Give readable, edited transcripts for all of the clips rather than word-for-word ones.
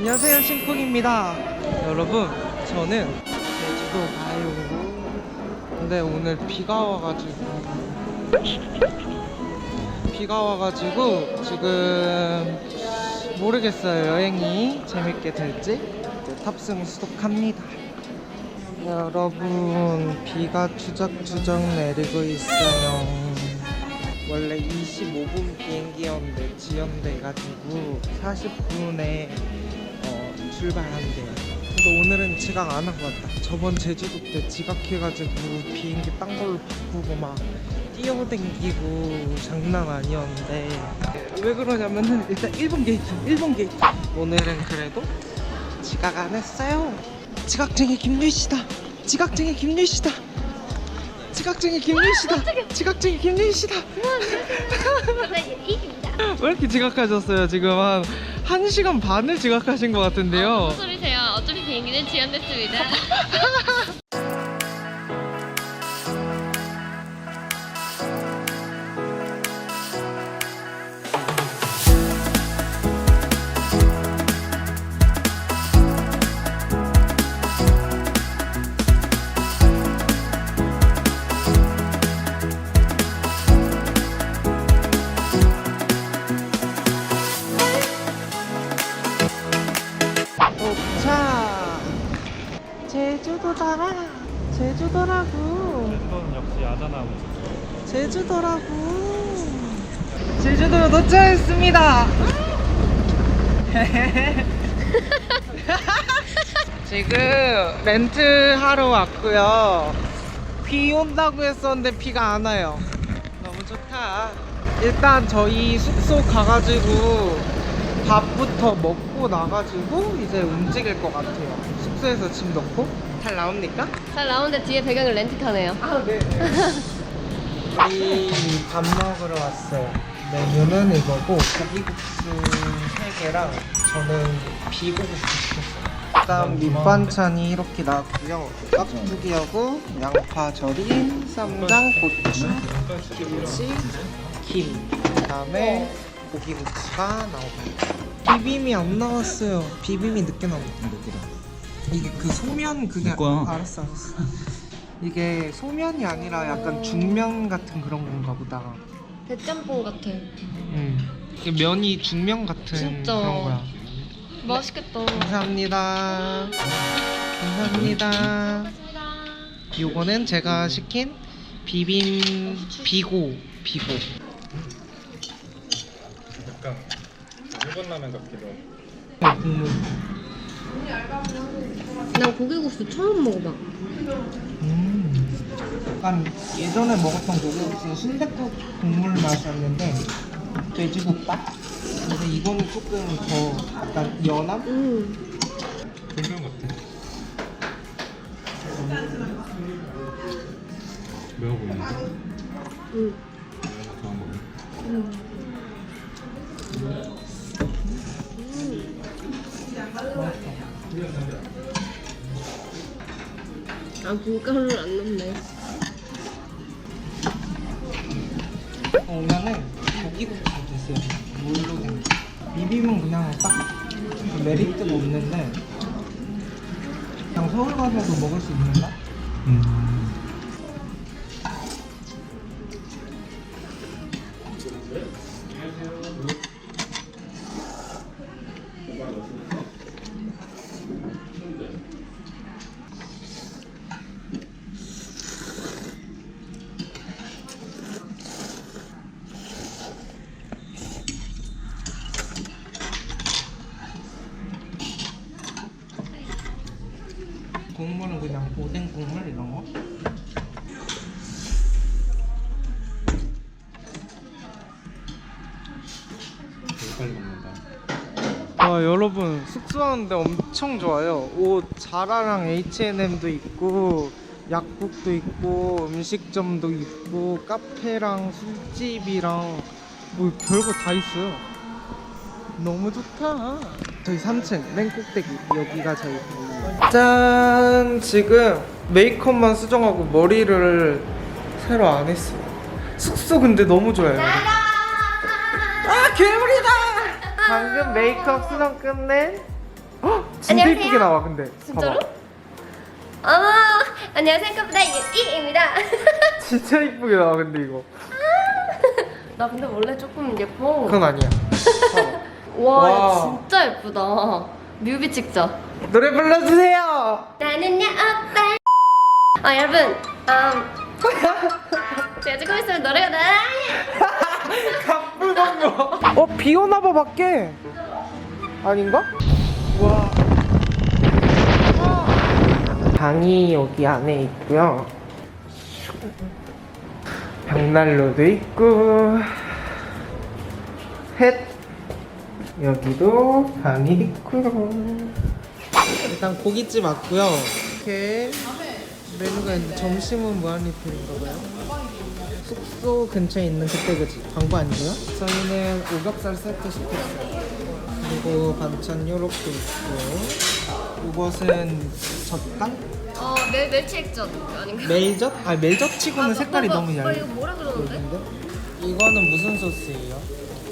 안녕하세요, 신쿵입니다. 여러분, 저는 제주도 가요. 근데 오늘 비가 와가지고 지금 모르겠어요. 여행이 재밌게 될지. 이제 탑승 수속합니다. 여러분, 비가 추적추적 내리고 있어요. 원래 25분 비행기였는데 지연돼가지고 40분에 출발한대요. 근데 오늘은 지각 안 하고 왔다. 저번 제주도 때 지각해가지고 비행기 딴 걸로 바꾸고 막 뛰어댕기고 장난 아니었는데, 왜 그러냐면은 일단 일본 게이트. 오늘은 그래도 지각 안 했어요. 지각쟁이 김유희씨다. 왜 이렇게 지각하셨어요? 지금 한 1시간 반을 지각하신 것 같은데요. 무슨 소리세요? 어차피 비행기는 지연됐습니다. 도착! 제주도라고. 이건 역시 아자나무. 제주도로 도착했습니다. 지금 렌트 하러 왔고요. 비 온다고 했었는데 비가 안 와요. 너무 좋다. 일단 저희 숙소 가가지고 밥부터 먹고 나가지고 이제 움직일 것 같아요. 숙소에서 짐 넣고. 잘 나옵니까? 잘 나오는데 뒤에 배경은 렌트카네요. 아, 네. 우리 밥 먹으러 왔어요. 메뉴는 이거고, 고기국수 3개랑 저는 비고국수 시켰어요. 일단 밑반찬이 이렇게 나왔고요. 깍두기하고 양파 절인, 쌈장, 고추, 김치, 김. 그 다음에 고기국수가 나옵니다. 비빔이 안 나왔어요. 비빔이 늦게 나옵니다. 이게 그 소면 그게 알았어. 이게 소면이 아니라 약간 중면 같은 그런 건가 보다. 대짬뽕 같아. 이게 면이 중면 같은 진짜. 그런 거야. 맛있겠다. 감사합니다. 요거는 제가 시킨 비고. 약간 일본 라면 같기도 하고. 국물. 난 고기국수 처음 먹어봐. 약간 예전에 먹었던 고기국수는 순댓국 국물 맛이었는데 돼지국밥? 근데 이거는 조금 더 약간 연함? 불면 같아. 매워 보이는데? 좋아한 거. 아, 밀가루를 안 넣네. 오면은 고기국수 드세요. 물로 된 거. 비빔은 그냥 딱 메리트가 없는데 그냥 서울 가서도 먹을 수 있는 맛? 국물은 그냥 오뎅 국물 이런 거? 되게 빨리 먹는다. 여러분, 숙소 왔는데 엄청 좋아요. 옷 자라랑 H&M도 있고 약국도 있고 음식점도 있고 카페랑 술집이랑 뭐 별거 다 있어요. 너무 좋다. 저희 3층 맨 꼭대기, 여기가 저희 방. 짠! 지금 메이크업만 수정하고 머리를 새로 안 했어요. 숙소 근데 너무 좋아요. 아, 괴물이다! 방금 메이크업 수정 끝낸 진짜 안녕하세요. 이쁘게 나와 근데. 진짜로? 봐봐. 어머, 안녕하세요. 생각보다 유이입니다. 진짜 이쁘게 나와 근데 이거. 나 근데 원래 조금 예뻐. 그건 아니야. 와, 와. 진짜 예쁘다. 뮤비 찍자. 노래 불러주세요. 나는야 오빠. 아 여러분, 제가 찍고 있으면 노래가 나요. 갑불광고. 비 오나봐 밖에. 아닌가? 와. 방이 여기 안에 있고요. 벽난로도 있고. 햇. 여기도 방이 있고요. 일단 고깃집 왔고요. 이렇게 메뉴가 있는데 점심은 무한리필인가봐요. 숙소 근처에 있는 그때그지 광고 아니고요. 저희는 오겹살 세트 시켰어요. 그리고 반찬 요렇게 있고, 이것은 젓갈? 멸치 액젓 아닌가? 멜젓? 아 멜젓 치고는 색깔이 너무 얇아. 이거 뭐라 그러는데? 이거는 무슨 소스예요?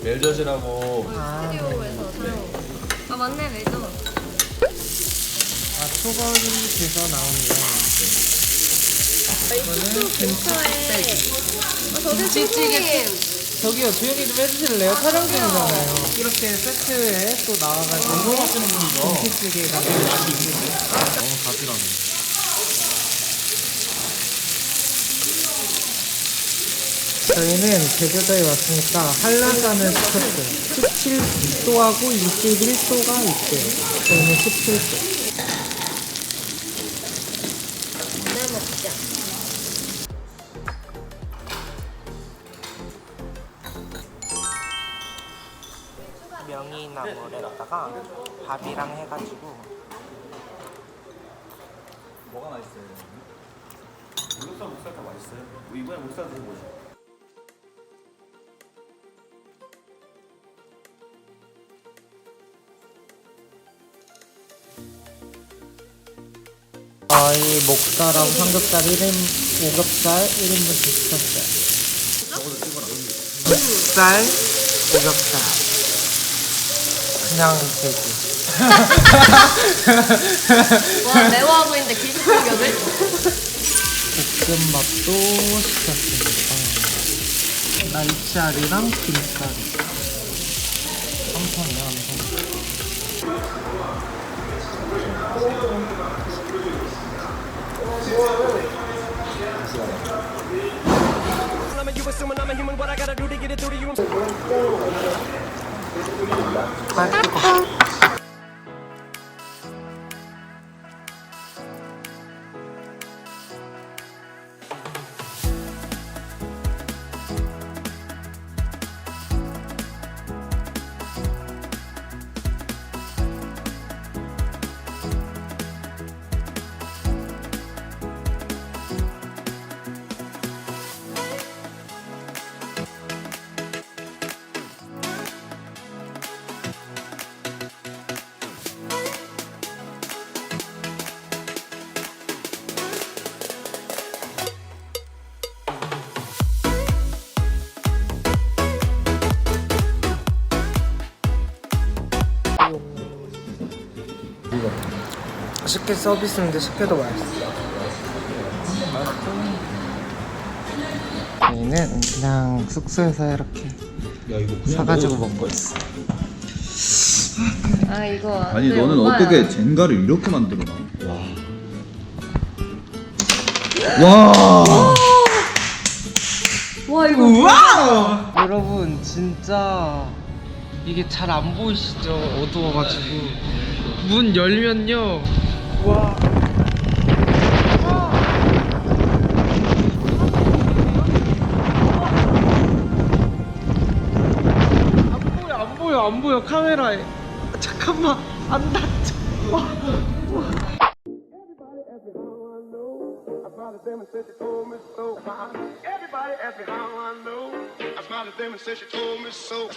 멜젓이라고. 아, 스튜디오에서 촬영. 아 맞네 멜젓. 초벌이돼서 나오네요. 이거는 김치찌개. 김치찌개. 저기요 조용히 좀 해주실래요? 촬영 중이잖아요. 이렇게 세트에 또 나와가지고 하시는 분이죠? 김치찌개가 맛이 있는데. 너무 가지런해. 저희는 제주도에 왔으니까 한라산을 시켰어요. 17도하고 21도가 있대요. 저희는 17도. 네 먹자. 명이나물에다가 밥이랑 해가지고 뭐가 맛있어요? 목살 목살 다 맛있어요. 이번에 목살 드셔보세요. 저희 목살하고 삼겹살 1인, 오겹살 1인분씩 시켰어요. 목살, 오겹살. 그냥 돼지. 와 매워 보이는데 기식 공격을? 볶음밥도 시켰습니다. 날치알이랑 김가루. 삼성이야, 삼성. 맛있어. 식혜 서비스인데 식혜도 맛있어. 저희는 그냥 숙소에서 이렇게 야 이거 사가지고 먹고 있어. 아 이거. 아니 네, 너는 오빠야. 어떻게 젠가를 이렇게 만들어놔? 와. 와 이거. 우와! 여러분 진짜 이게 잘 안 보이시죠? 어두워가지고 문 열면요. 와. 안 보여 카메라에. 잠깐만 안 닿죠. Everybody asked me how I know. I smiled at them and said she told me so.